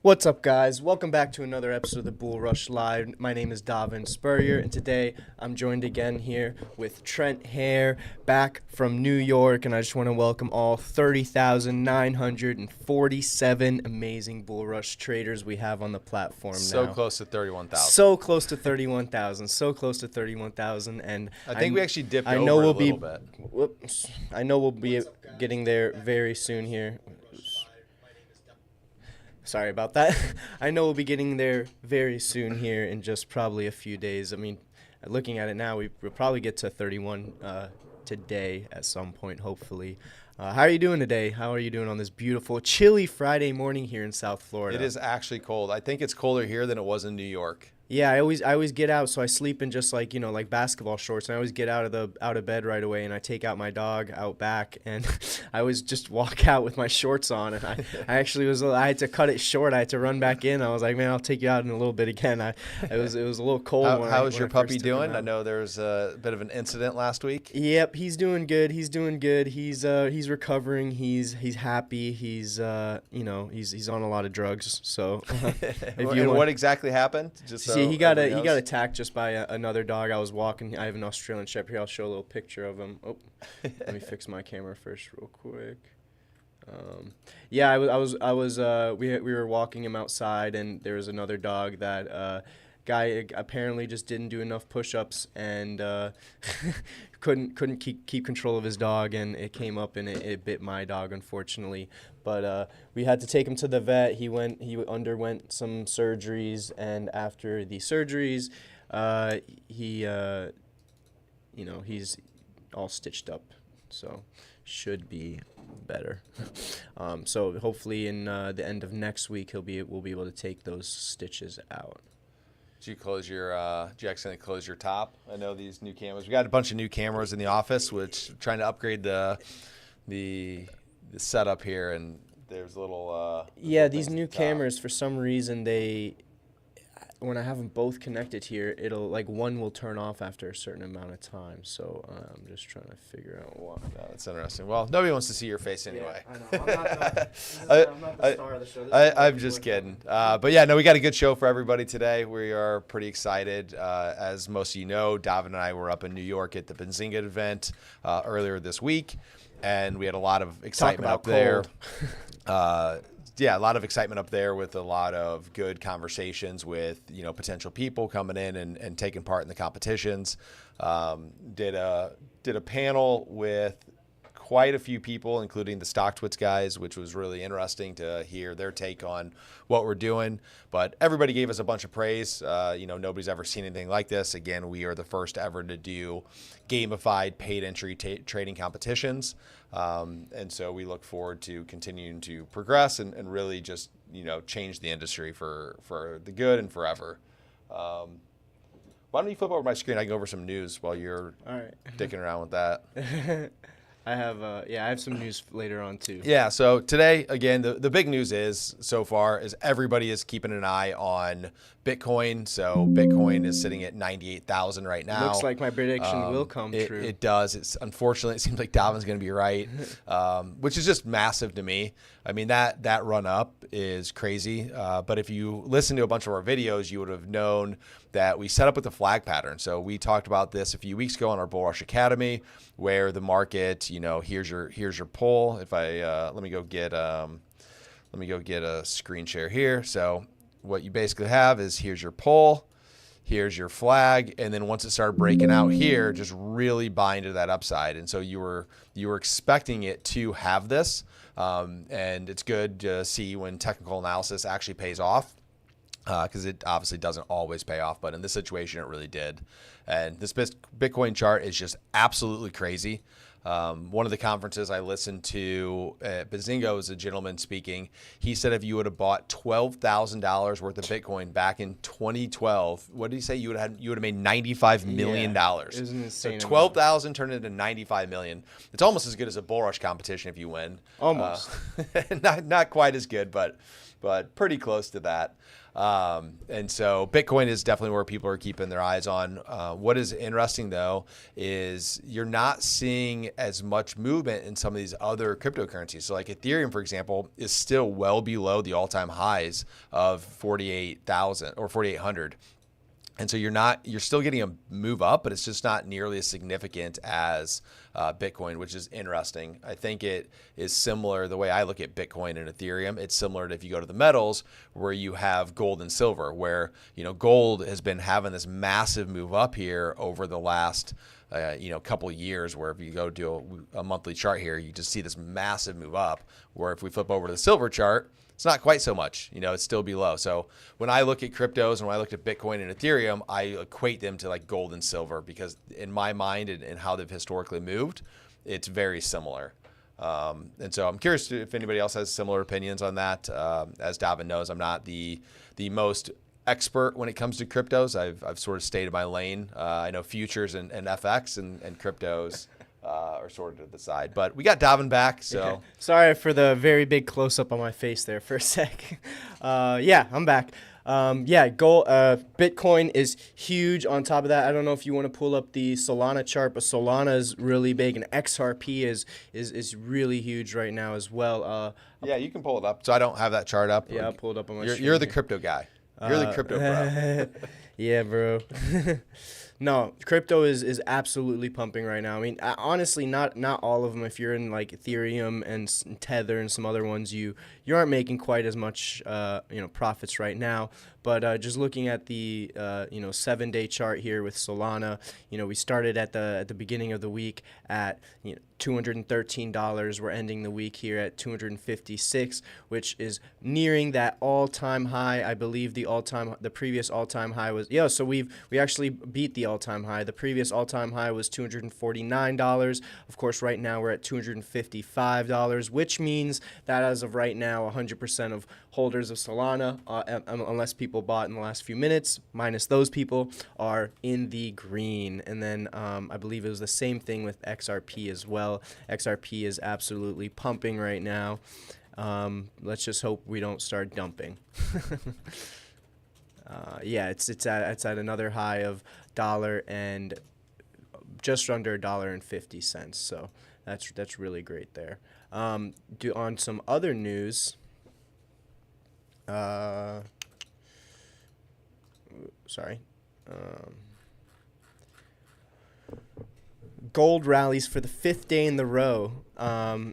What's up, guys? Welcome back to another episode of the BullRush Live. My name is Davin Spurrier, and today I'm joined again here with Trent Hare, back from New York, and I just want to welcome all 30,947 amazing BullRush traders we have on the platform now. So close to 31,000. So close to 31,000. So close to 31,000, and I think we actually dipped I over know we'll a little be, bit. Whoops. I know we'll be getting there very soon here. Sorry about that. I know we'll be getting there very soon here in just probably a few days. I mean, looking at it now, we'll probably get to 31 today at some point, hopefully. How are you doing today? How are you doing on this beautiful, chilly Friday morning here in South Florida? It is actually cold. I think it's colder here than it was in New York. Yeah, I always get out, so I sleep in just like basketball shorts, and I always get out of bed right away, and I take out my dog out back, and I always just walk out with my shorts on, and I had to cut it short. I had to run back in. I was like, man, I'll take you out in a little bit again. It was a little cold. How is your puppy first took him doing? out. I know there was a bit of an incident last week. Yep, he's doing good. He's recovering. He's happy. He's on a lot of drugs. So What exactly happened? Just so he got everyone knows. attacked just by another dog. I was walking. I have an Australian Shepherd here. I'll show a little picture of him. Oh, let me fix my camera first, real quick. We were walking him outside, and there was another dog that guy apparently just didn't do enough push-ups and couldn't keep control of his dog, and it came up and it bit my dog, unfortunately. But we had to take him to the vet. He underwent some surgeries, and after the surgeries, he's all stitched up, so should be better. So hopefully in the end of next week we'll be able to take those stitches out. Did you accidentally close your top? I know these new cameras. We got a bunch of new cameras in the office, which trying to upgrade the setup here, and there's a little. These new cameras, for some reason, when I have them both connected here, it'll one will turn off after a certain amount of time. So I'm just trying to figure out why. No, that's interesting. Well, nobody wants to see your face anyway. Yeah, I know. I'm not the star of the show. I'm just kidding. But yeah, no, we got a good show for everybody today. We are pretty excited. As most of you know, Davin and I were up in New York at the Benzinga event earlier this week, and we had a lot of excitement up there. A lot of excitement up there with a lot of good conversations with potential people coming in and taking part in the competitions. Did a panel with quite a few people, including the StockTwits guys, which was really interesting to hear their take on what we're doing. But everybody gave us a bunch of praise. Nobody's ever seen anything like this. Again, we are the first ever to do gamified paid entry trading competitions. And so we look forward to continuing to progress and really just, change the industry for the good and forever. Why don't you flip over my screen? I can go over some news while you're dicking around with that. I have some news later on too. Yeah, so today, again, the big news so far is everybody is keeping an eye on Bitcoin. So Bitcoin is sitting at 98,000 right now. Looks like my prediction will come true. It does. Unfortunately, it seems like Davin's going to be right, which is just massive to me. I mean, that run up is crazy. But if you listen to a bunch of our videos, you would have known that we set up with the flag pattern. So we talked about this a few weeks ago on our BullRush Academy, where the market, here's your pull. If let me go get a screen share here. So what you basically have is here's your pull, here's your flag, and then once it started breaking out here, just really buy into that upside. And so you were expecting it to have this, and it's good to see when technical analysis actually pays off. Because it obviously doesn't always pay off, but in this situation, it really did. And this Bitcoin chart is just absolutely crazy. One of the conferences I listened to at Benzinga was a gentleman speaking. He said if you would have bought $12,000 worth of Bitcoin back in 2012, what did he say? You would have made $95 million. Yeah, it was an insane So 12,000 turned into 95 million. It's almost as good as a bull rush competition if you win. Almost. Not quite as good, but pretty close to that. And so Bitcoin is definitely where people are keeping their eyes on. What is interesting, though, is you're not seeing as much movement in some of these other cryptocurrencies. So like Ethereum, for example, is still well below the all-time highs of 48,000 or 4,800. And so you're still getting a move up, but it's just not nearly as significant as Bitcoin, which is interesting. I think it is similar, the way I look at Bitcoin and Ethereum, it's similar to if you go to the metals where you have gold and silver, where, gold has been having this massive move up here over the last couple of years, where if you go do a monthly chart here, you just see this massive move up, where if we flip over to the silver chart, it's not quite so much, it's still below. So when I look at cryptos and when I look at Bitcoin and Ethereum, I equate them to like gold and silver, because in my mind and how they've historically moved, it's very similar. And so I'm curious if anybody else has similar opinions on that. As Davin knows, I'm not the most expert when it comes to cryptos. I've sort of stayed in my lane. I know futures and FX and cryptos are sort of to the side, but we got Davin back. So okay. Sorry for the very big close up on my face there for a sec. Yeah, I'm back. Gold, Bitcoin is huge. On top of that, I don't know if you want to pull up the Solana chart, but Solana is really big, and XRP is really huge right now as well. Yeah, you can pull it up. So I don't have that chart up. Yeah, I'll pull it up on my screen. You're the crypto guy. You're the crypto bro. Yeah, bro. No, crypto is absolutely pumping right now. I mean, honestly, not all of them. If you're in like Ethereum and Tether and some other ones, you aren't making quite as much profits right now. But just looking at the 7-day chart here with Solana, we started at the beginning of the week at $213. We're ending the week here at $256, which is nearing that all-time high. I believe the previous all-time high was So we actually beat the all-time high. The previous all-time high was $249. Of course, right now we're at $255, which means that as of right now, 100% of holders of Solana, unless people bought in the last few minutes, minus those people, are in the green. And then I believe it was the same thing with XRP as well. XRP is absolutely pumping right now. Let's just hope we don't start dumping. It's at another high of $1 and just under $1.50. So that's really great there. On some other news. Gold rallies for the 5th day in the row,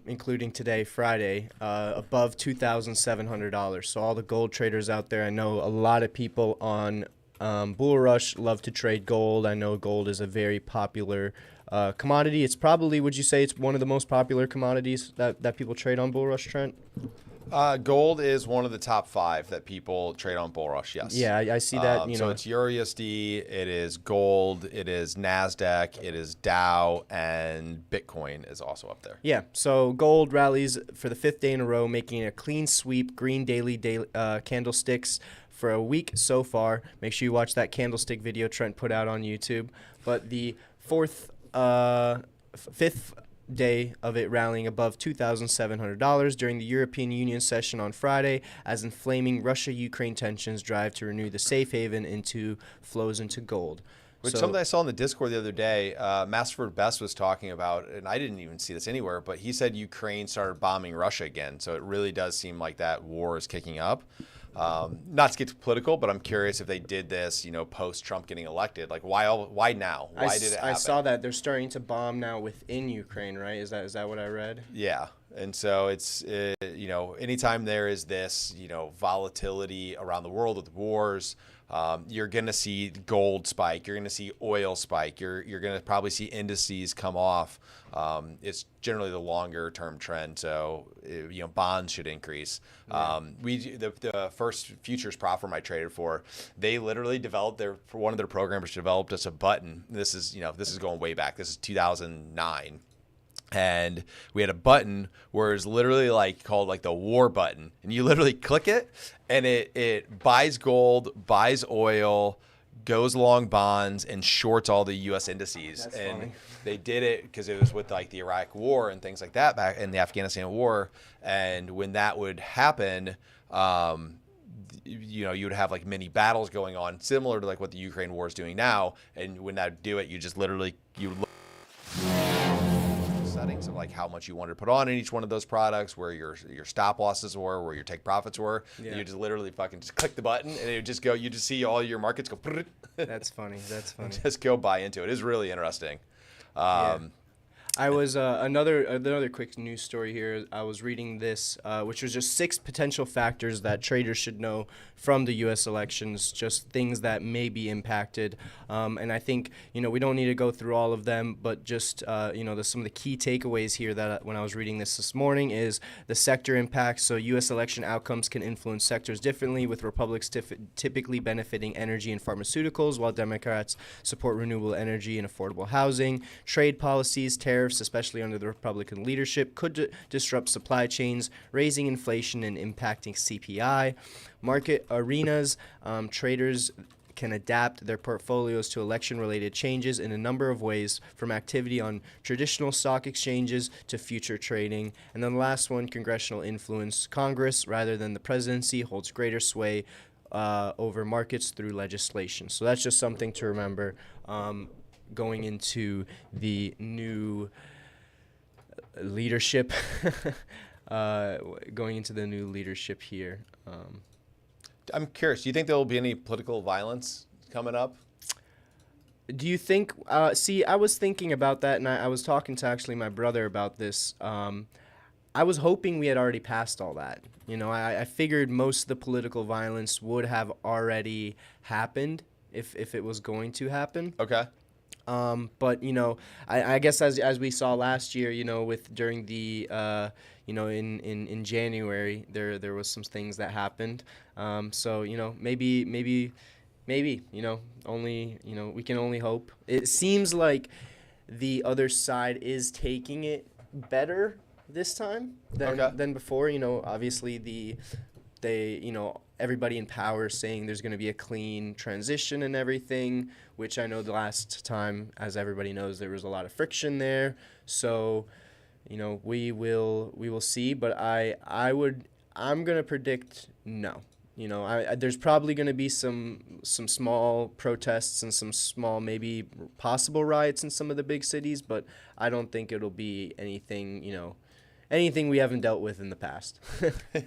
including today, Friday, above $2,700. So all the gold traders out there, I know a lot of people on BullRush love to trade gold. I know gold is a very popular commodity. It's probably, would you say it's one of the most popular commodities that people trade on BullRush, Trent? Gold is one of the top 5 that people trade on BullRush, yes. Yeah, I see that. So it's EURUSD, it is gold, it is NASDAQ, it is Dow, and Bitcoin is also up there. Yeah, so gold rallies for the 5th day in a row, making a clean sweep, green daily candlesticks for a week so far. Make sure you watch that candlestick video Trent put out on YouTube. But the fifth day of it rallying above $2,700 during the European Union session on Friday, as inflaming Russia-Ukraine tensions drive to renew the safe haven flows into gold. Something I saw in the Discord the other day, Masterford Best was talking about, and I didn't even see this anywhere, but he said Ukraine started bombing Russia again. So it really does seem like that war is kicking up. Not to get too political, but I'm curious if they did this, post Trump getting elected. Like, why now? Why did it happen? I saw that they're starting to bomb now within Ukraine, right? Is that what I read? Yeah. And so it's, anytime there is this, volatility around the world with wars, you're going to see gold spike. You're going to see oil spike. You're going to probably see indices come off. It's generally the longer term trend. So, bonds should increase. Yeah. The first futures platform I traded for, they literally developed one of their programmers developed us a button. This is going way back. This is 2009. And we had a button where it's literally called the war button, and you literally click it and it buys gold, buys oil, goes long bonds, and shorts all the U.S. indices. That's and funny. They did it because it was with the Iraq war and things like that back in the Afghanistan war. And when that would happen, you would have like mini battles going on, similar to like what the Ukraine war is doing now. And when that do it, you just literally look settings of like how much you wanted to put on in each one of those products, where your stop losses were, where your take profits were. Yeah. And you just literally fucking just click the button, and it would just go. You just see all your markets go. That's funny. That's funny. Just go buy into it. It's really interesting. Yeah. I was another quick news story here. I was reading this, which was just 6 potential factors that traders should know from the U.S. elections, just things that may be impacted. And I think, we don't need to go through all of them, but just, some of the key takeaways here that when I was reading this morning is the sector impacts. So U.S. election outcomes can influence sectors differently, with Republicans typically benefiting energy and pharmaceuticals, while Democrats support renewable energy and affordable housing. Trade policies, tariffs, especially under the Republican leadership, could disrupt supply chains, raising inflation and impacting CPI. Market arenas, traders can adapt their portfolios to election-related changes in a number of ways, from activity on traditional stock exchanges to future trading. And then the last one, congressional influence. Congress, rather than the presidency, holds greater sway over markets through legislation. So that's just something to remember. Going into the new leadership, here. I'm curious. Do you think there will be any political violence coming up? Do you think? I was thinking about that, and I was talking to actually my brother about this. I was hoping we had already passed all that. I figured most of the political violence would have already happened if it was going to happen. Okay. But I guess as we saw last year, during the in January, there was some things that happened. So maybe only we can only hope. It seems like the other side is taking it better this time than before. Obviously everybody in power is saying there's going to be a clean transition and everything, which I know the last time, as everybody knows, there was a lot of friction there. So, we will see, but I'm going to predict no. There's probably going to be some small protests and some small, maybe possible riots in some of the big cities, but I don't think it'll be anything we haven't dealt with in the past. All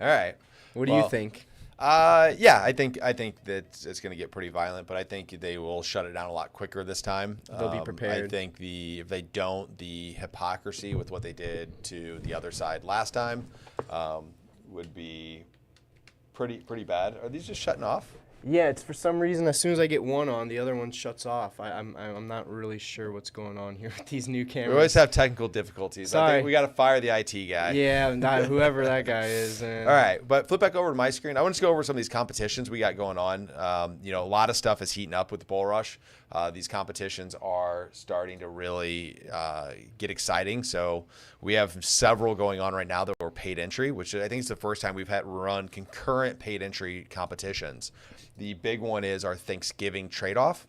right. What do you think? I think that it's going to get pretty violent, but I think they will shut it down a lot quicker this time. They'll be prepared. I think if they don't, the hypocrisy with what they did to the other side last time would be pretty bad. Are these just shutting off? Yeah, it's for some reason as soon as I get one on, the other one shuts off. I'm not really sure what's going on here with these new cameras. We always have technical difficulties. Sorry. I think we got to fire the IT guy. Yeah, whoever that guy is. All right, but flip back over to my screen. I want to go over some of these competitions we got going on. A lot of stuff is heating up with the BullRush. These competitions are starting to really get exciting. So we have several going on right now that were paid entry, which I think is the first time we've had run concurrent paid entry competitions. The big one is our Thanksgiving trade-off,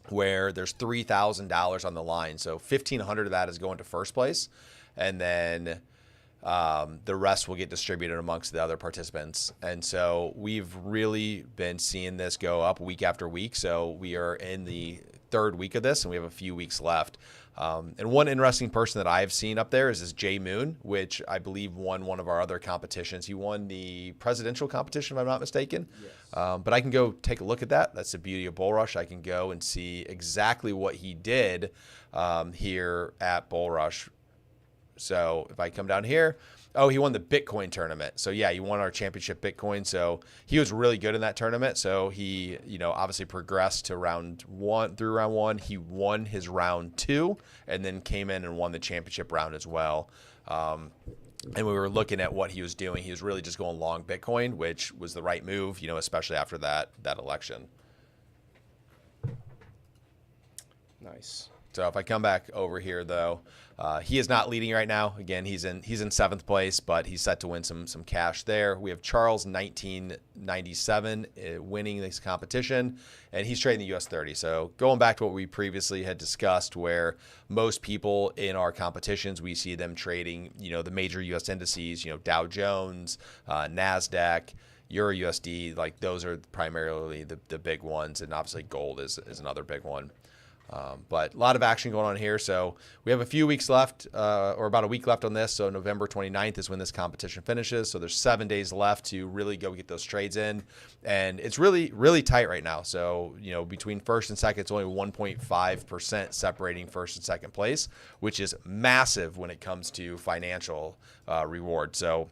where there's $3,000 on the line. So $1,500 of that is going to first place, and then the rest will get distributed amongst the other participants. And so we've really been seeing this go up week after week. So we are in the 3rd week of this, and we have a few weeks left. And one interesting person that I've seen up there is this Jay Moon, which I believe won one of our other competitions. He won the presidential competition, if I'm not mistaken. Yes. But I can go take a look at that. That's the beauty of BullRush. I can go and see exactly what he did here at BullRush. So if I come down here, he won the Bitcoin tournament. So yeah, he won our championship Bitcoin. So he was really good in that tournament. So he, obviously progressed to round 1. He won his round 2 and then came in and won the championship round as well. And we were looking at what he was doing. He was really just going long Bitcoin, which was the right move, especially after that election. Nice. So if I come back over here, though, he is not leading right now. Again, he's in 7th place, but he's set to win some cash there. We have Charles 1997 winning this competition, and he's trading the US 30. So going back to what we previously had discussed, where most people in our competitions, we see them trading, the major US indices, Dow Jones, NASDAQ, Euro USD, like those are primarily the big ones, and obviously gold is another big one. But a lot of action going on here. So we have a few weeks left, or about a week left on this. So November 29th is when this competition finishes. So there's 7 days left to really go get those trades in. And it's really, really tight right now. So, between first and second, it's only 1.5% separating first and second place, which is massive when it comes to financial reward. So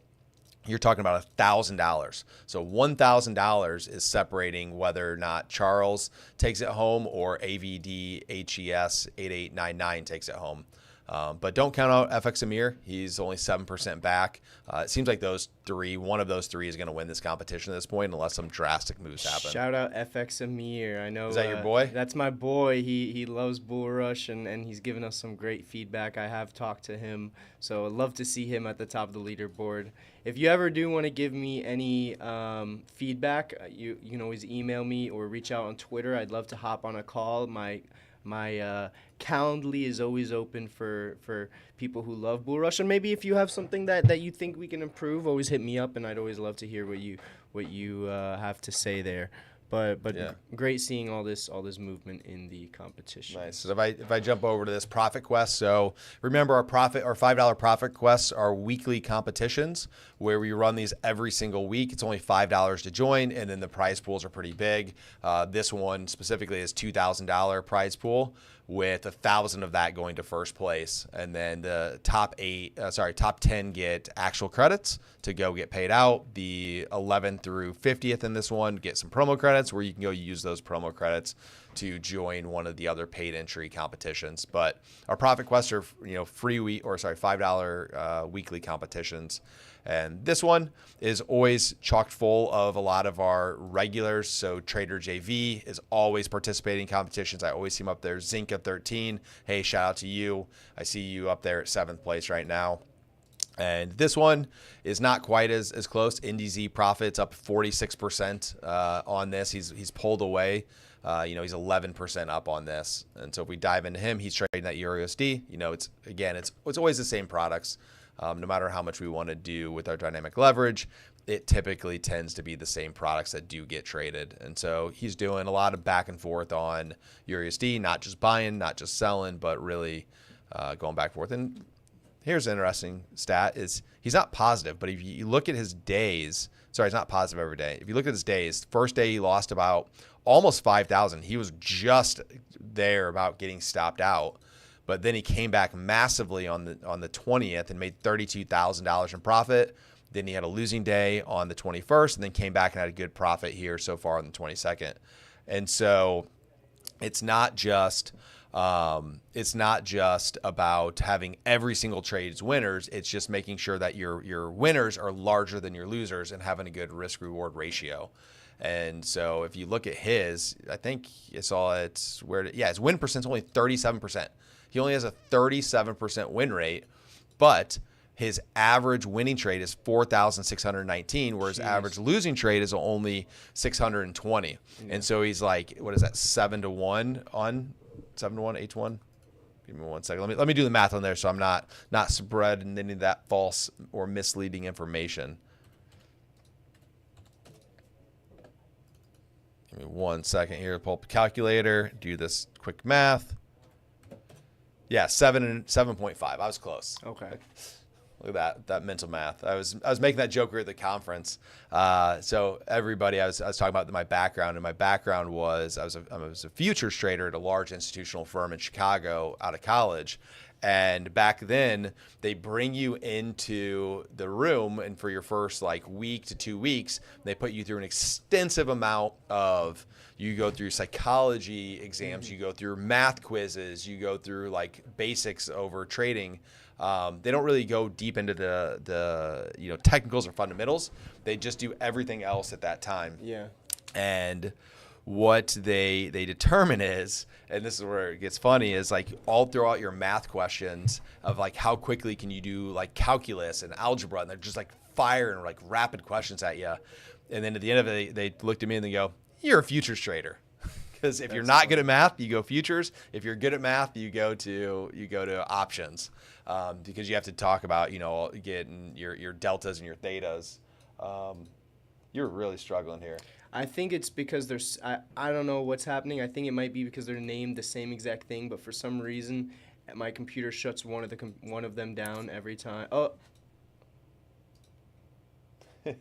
you're talking about $1,000. So $1,000 is separating whether or not Charles takes it home or AVDHES 8899 takes it home. But don't count out FX Amir. He's only 7% back. It seems like one of those three is going to win this competition at this point unless some drastic moves happen. Shout out FX Amir. I know. Is that your boy? That's my boy. He loves BullRush, and he's given us some great feedback. I have talked to him, so I'd love to see him at the top of the leaderboard. If you ever do want to give me any feedback, you can always email me or reach out on Twitter. I'd love to hop on a call. My Calendly is always open for people who love BullRush, and maybe if you have something that you think we can improve, always hit me up, and I'd always love to hear what you have to say there. But yeah. Great seeing all this movement in the competition. Nice. So if I jump over to this Profit Quest, so remember our $5 Profit Quests are weekly competitions where we run these every single week. It's only $5 to join, and then the prize pools are pretty big. This one specifically is $2,000 prize pool, with 1,000 of that going to first place, and then the top 10 get actual credits to go get paid out. The 11th through 50th in this one get some promo credits where you can go use those promo credits to join one of the other paid entry competitions. But our Profit Quests are $5 weekly competitions. And this one is always chocked full of a lot of our regulars. So Trader JV is always participating in competitions. I always see him up there. Zinka 13. Hey, shout out to you. I see you up there at 7th place right now. And this one is not quite as close. IndyZ Profits up 46% on this. He's pulled away. He's 11% up on this. And so if we dive into him, he's trading that EURUSD. It's always the same products. No matter how much we want to do with our dynamic leverage, it typically tends to be the same products that do get traded. And so he's doing a lot of back and forth on EURUSD, not just buying, not just selling, but really going back and forth. And here's an interesting stat is he's not positive, but if you look at his days, he's not positive every day. If you look at his days, first day he lost about almost 5,000. He was just there about getting stopped out. But then he came back massively on the 20th and made $32,000 in profit. Then he had a losing day on the 21st, and then came back and had a good profit here so far on the 22nd. And so it's not just about having every single trade as winners. It's just making sure that your winners are larger than your losers and having a good risk reward ratio. And so if you look at his, I think his win percent's only 37%. He only has a 37% win rate, but his average winning trade is 4,619, whereas average losing trade is only 620. Yeah. And so he's like, what is that, 7-1 on 7-1, 8-1? Give me 1 second. Let me do the math on there so I'm not spreading any of that false or misleading information. Give me 1 second here to pull up the calculator, do this quick math. Yeah, 7.5. I was close. Okay. Look at that mental math. I was making that joke at the conference. So everybody, I was talking about my background, and my background was I was a futures trader at a large institutional firm in Chicago out of college. And back then, they bring you into the room, and for your first week to 2 weeks, they put you through an extensive amount of. You go through psychology exams, you go through math quizzes, you go through basics over trading. They don't really go deep into the technicals or fundamentals. They just do everything else at that time. Yeah. And what they determine is, and this is where it gets funny, is all throughout your math questions of how quickly can you do calculus and algebra, and they're just firing rapid questions at you. And then at the end of it, they looked at me and they go, "You're a futures trader." Because if you're not good at math, you go futures. If you're good at math, you go to options, because you have to talk about getting your deltas and your thetas. You're really struggling here. I think it's because there's I don't know what's happening. I think it might be because they're named the same exact thing, but for some reason, my computer shuts one of them down every time. Oh, I don't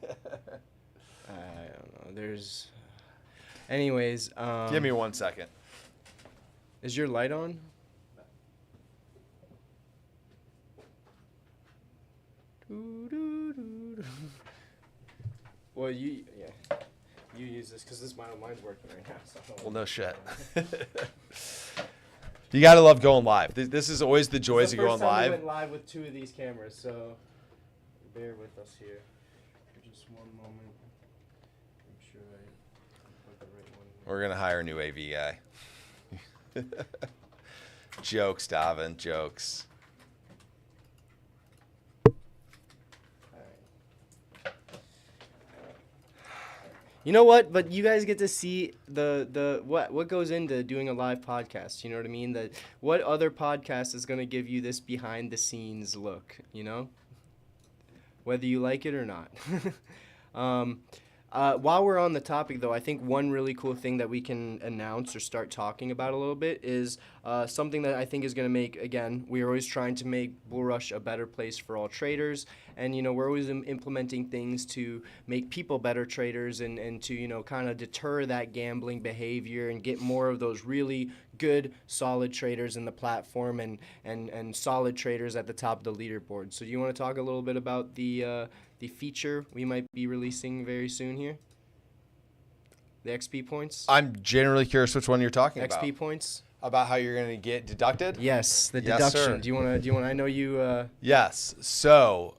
know. There's, anyways. Give me 1 second. Is your light on? Well, you use this because mine's working right now. So Well, no shit. You gotta love going live. This is always the joys of going We live. went live with 2 of these cameras, so bear with us here for just one moment. Make sure I put the right one here. We're gonna hire a new AV guy. Jokes, Davin. Jokes. You know what? But you guys get to see the what goes into doing a live podcast. You know what I mean? That what other podcast is going to give you this behind the scenes look? You know, whether you like it or not. While we're on the topic, though, I think one really cool thing that we can announce or start talking about a little bit is something that I think is going to make, again, we're always trying to make BullRush a better place for all traders. And, you know, we're always implementing things to make people better traders and to, you know, kind of deter that gambling behavior and get more of those really good, solid traders in the platform and solid traders at the top of the leaderboard. So do you want to talk a little bit about the feature we might be releasing very soon here? The XP points? I'm generally curious which one you're talking about. XP points? About how you're gonna get deducted? Yes, the Yes, deduction. sir. Do you want to I know you Yes. So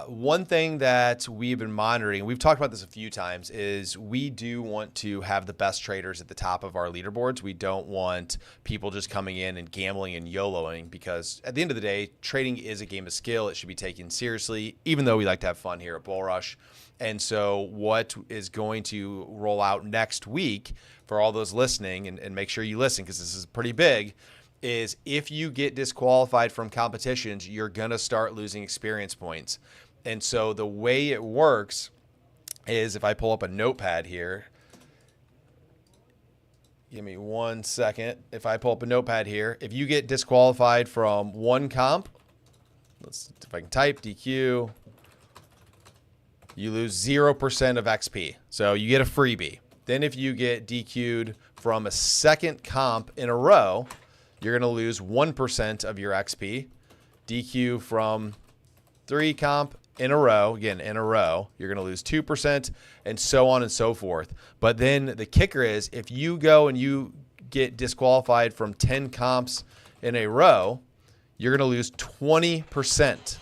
one thing that we've been monitoring, we've talked about this a few times, is we do want to have the best traders at the top of our leaderboards. We don't want people just coming in and gambling and YOLOing, because at the end of the day, trading is a game of skill. It should be taken seriously, even though we like to have fun here at BullRush. And so what is going to roll out next week for all those listening, and make sure you listen because this is pretty big, is if you get disqualified from competitions, you're going to start losing experience points. And so the way it works is, if I pull up a notepad here, give me 1 second. If I pull up a notepad here, if you get disqualified from one comp, if I can type DQ, you lose 0% of XP. So you get a freebie. Then if you get DQ'd from a second comp in a row, you're going to lose 1% of your XP. DQ from 3 comp in a row, again, in a row, you're going to lose 2%, and so on and so forth. But then the kicker is, if you go and you get disqualified from 10 comps in a row, you're going to lose 20%.